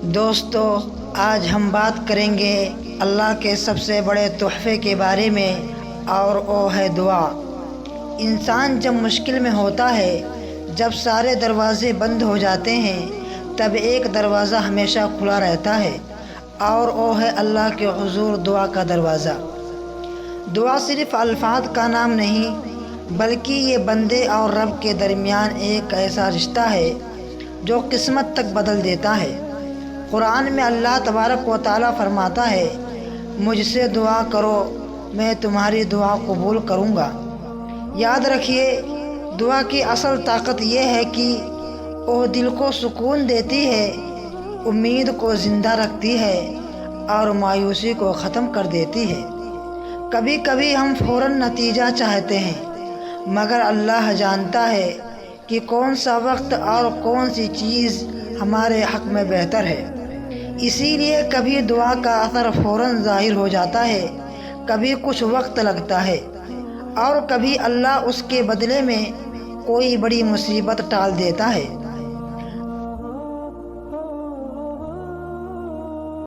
دوستو، آج ہم بات کریں گے اللہ کے سب سے بڑے تحفے کے بارے میں، اور وہ ہے دعا۔ انسان جب مشکل میں ہوتا ہے، جب سارے دروازے بند ہو جاتے ہیں، تب ایک دروازہ ہمیشہ کھلا رہتا ہے، اور وہ ہے اللہ کے حضور دعا کا دروازہ۔ دعا صرف الفاظ کا نام نہیں، بلکہ یہ بندے اور رب کے درمیان ایک ایسا رشتہ ہے جو قسمت تک بدل دیتا ہے۔ قرآن میں اللہ تبارک و تعالیٰ فرماتا ہے، مجھ سے دعا کرو، میں تمہاری دعا قبول کروں گا۔ یاد رکھیے، دعا کی اصل طاقت یہ ہے کہ وہ دل کو سکون دیتی ہے، امید کو زندہ رکھتی ہے، اور مایوسی کو ختم کر دیتی ہے۔ کبھی کبھی ہم فوراً نتیجہ چاہتے ہیں، مگر اللہ جانتا ہے کہ کون سا وقت اور کون سی چیز ہمارے حق میں بہتر ہے۔ اسی لیے کبھی دعا کا اثر فوراً ظاہر ہو جاتا ہے، کبھی کچھ وقت لگتا ہے، اور کبھی اللہ اس کے بدلے میں کوئی بڑی مصیبت ٹال دیتا ہے۔